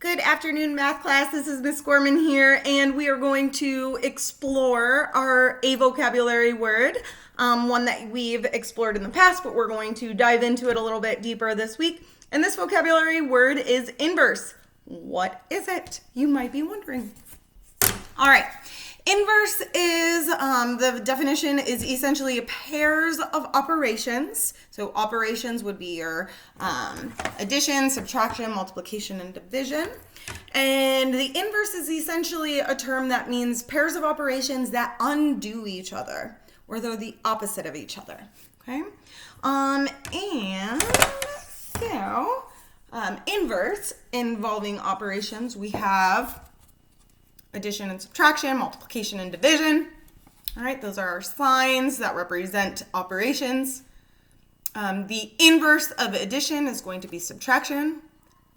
Good afternoon, math class. This is Miss Gorman here, and we are going to explore our A vocabulary word, one that we've explored in the past, but we're going to dive into it a little bit deeper this week. And this vocabulary word is inverse. What is it? You might be wondering. All right. Inverse is, the definition is essentially pairs of operations. So operations would be your addition, subtraction, multiplication, and division. And the inverse is essentially a term that means pairs of operations that undo each other, or they're the opposite of each other. Okay? Inverse involving operations, we have addition and subtraction, multiplication and division. All right, those are our signs that represent operations. The inverse of addition is going to be subtraction,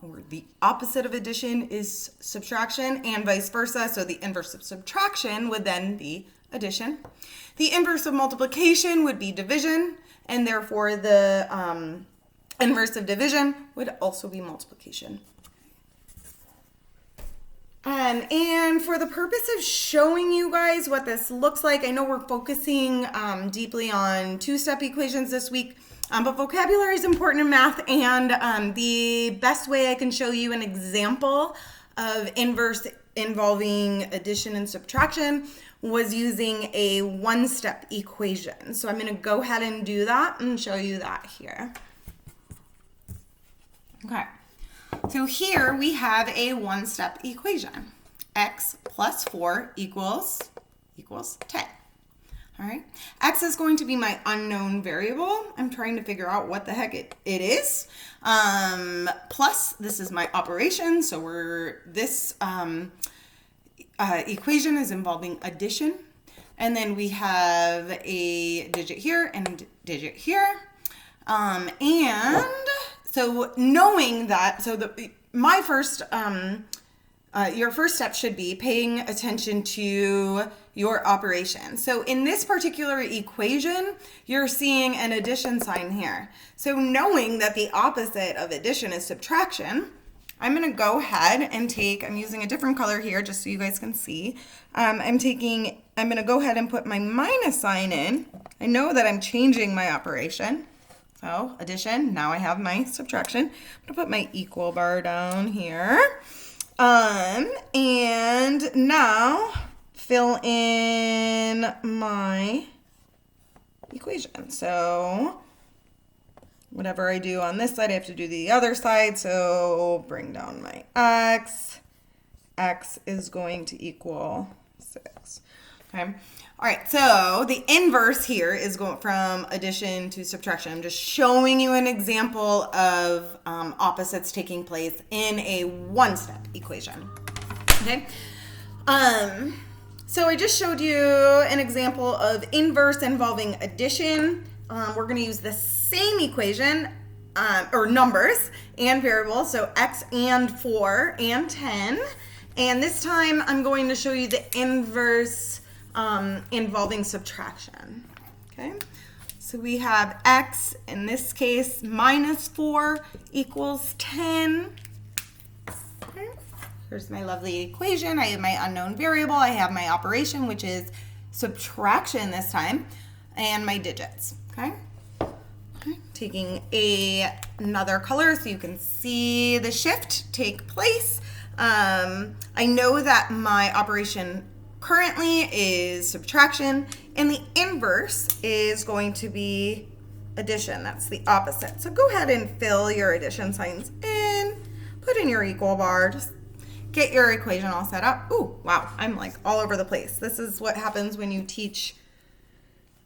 or the opposite of addition is subtraction, and vice versa. So the inverse of subtraction would then be addition. The inverse of multiplication would be division, and therefore the inverse of division would also be multiplication. And for the purpose of showing you guys what this looks like, I know we're focusing deeply on two-step equations this week, but vocabulary is important in math, and the best way I can show you an example of inverse involving addition and subtraction was using a one-step equation. So I'm going to go ahead and do that and show you that here. Okay. So here we have a one-step equation. X plus 4 equals 10. All right. X is going to be my unknown variable. I'm trying to figure out what the heck it is. Plus, this is my operation. So this equation is involving addition. And then we have a digit here and a digit here. So knowing that, your first step should be paying attention to your operation. So in this particular equation, you're seeing an addition sign here. So knowing that the opposite of addition is subtraction, I'm going to go ahead and I'm using a different color here just so you guys can see. I'm going to go ahead and put my minus sign in. I know that I'm changing my operation. So addition, now I have my subtraction. I'm going to put my equal bar down here. And now fill in my equation. So whatever I do on this side, I have to do the other side. So bring down my x. X is going to equal 6. Okay. All right, so the inverse here is going from addition to subtraction. I'm just showing you an example of opposites taking place in a one-step equation. Okay. So I just showed you an example of inverse involving addition. We're going to use the same equation, or numbers and variables, so x and 4 and 10. And this time I'm going to show you the inverse involving subtraction. Okay, so we have x, in this case, minus 4 equals 10. Okay. Here's my lovely equation. I have my unknown variable. I have my operation, which is subtraction this time, and my digits. Okay. Okay. Taking another color so you can see the shift take place. I know that my operation currently is subtraction, and the inverse is going to be addition. That's the opposite. So go ahead and fill your addition signs in, put in your equal bar, just get your equation all set up. Ooh, wow, I'm like all over the place. This is what happens when you teach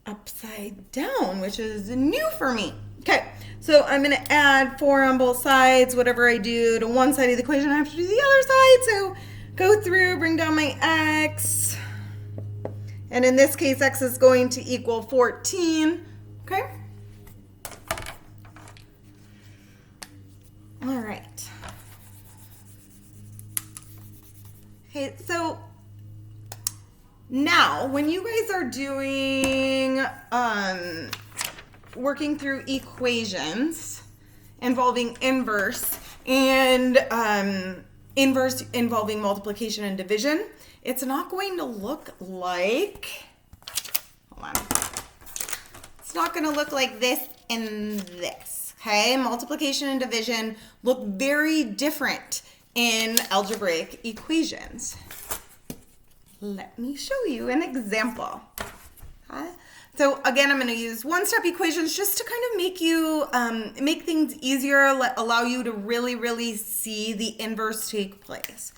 upside down, which is new for me. Okay, so I'm going to add 4 on both sides. Whatever I do to one side of the equation, I have to do the other side. So go through, bring down my x. And in this case, x is going to equal 14. Okay? All right. Okay, so now when you guys are doing, working through equations involving inverse and inverse involving multiplication and division, it's not going to look like, hold on. It's not going to look like this and this, okay? Multiplication and division look very different in algebraic equations. Let me show you an example. Okay? So again, I'm going to use one-step equations just to kind of make you make things easier, allow you to really see the inverse take place.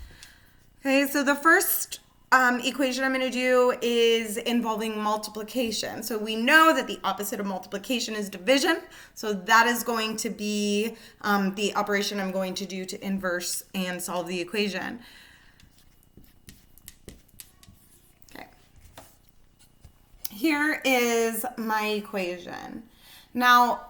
Okay, so the first equation I'm going to do is involving multiplication. So we know that the opposite of multiplication is division. So that is going to be the operation I'm going to do to inverse and solve the equation. Okay. Here is my equation. Now,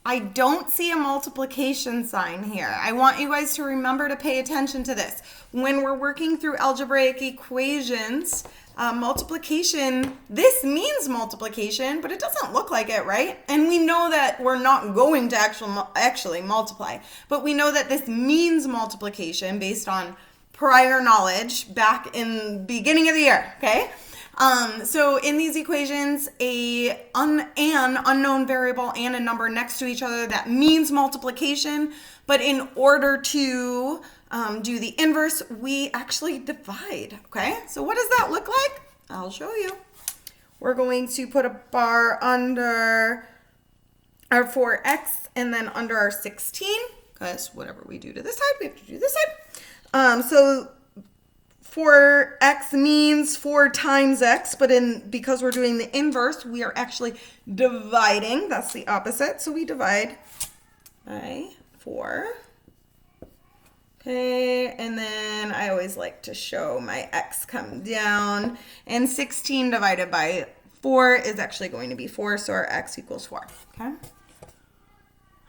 I don't see a multiplication sign here. I want you guys to remember to pay attention to this. When we're working through algebraic equations, multiplication, this means multiplication, but it doesn't look like it, right? And we know that we're not going to actually multiply, but we know that this means multiplication based on prior knowledge back in the beginning of the year, okay? So in these equations, an unknown variable and a number next to each other, that means multiplication. But in order to do the inverse, we actually divide, okay? So what does that look like? I'll show you. We're going to put a bar under our 4x and then under our 16, because whatever we do to this side, we have to do this side. So 4x means 4 times x, but because we're doing the inverse, we are actually dividing. That's the opposite. So we divide by 4. Okay, and then I always like to show my x come down. And 16 divided by 4 is actually going to be 4, so our x equals 4. Okay? All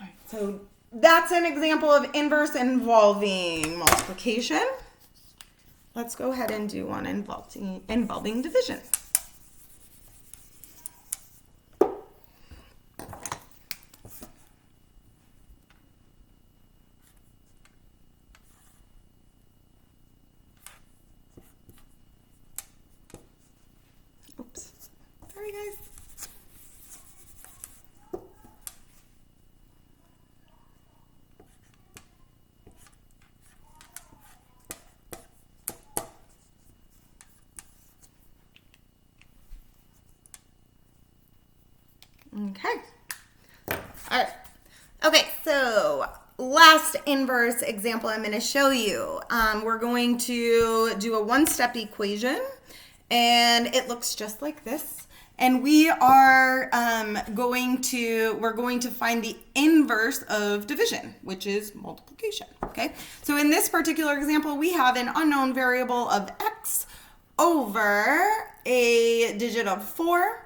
right, so that's an example of inverse involving multiplication. Let's go ahead and do one involving division. Oops. Sorry, guys. Okay. All right. Okay, so last inverse example I'm going to show you. We're going to do a one-step equation, and it looks just like this. And we are going to find the inverse of division, which is multiplication. Okay. So in this particular example, we have an unknown variable of x over a digit of 4.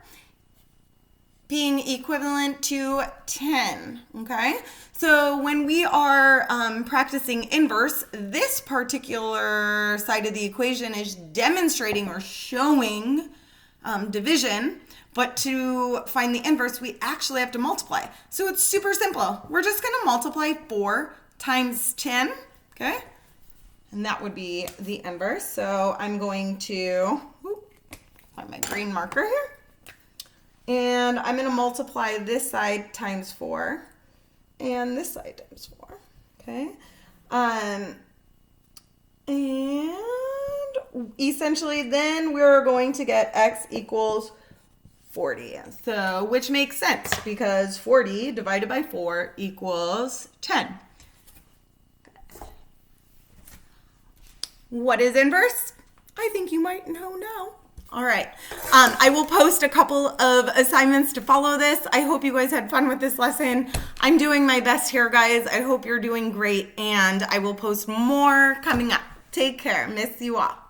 Being equivalent to 10, okay? So when we are practicing inverse, this particular side of the equation is demonstrating or showing division, but to find the inverse, we actually have to multiply. So it's super simple. We're just gonna multiply 4 times 10, okay? And that would be the inverse. So I'm going to find my green marker here. And I'm going to multiply this side times 4 and this side times 4, okay? And essentially then we're going to get x equals 40. So, which makes sense because 40 divided by 4 equals 10. What is inverse? I think you might know now. All right. I will post a couple of assignments to follow this. I hope you guys had fun with this lesson. I'm doing my best here, guys. I hope you're doing great, and I will post more coming up. Take care. Miss you all.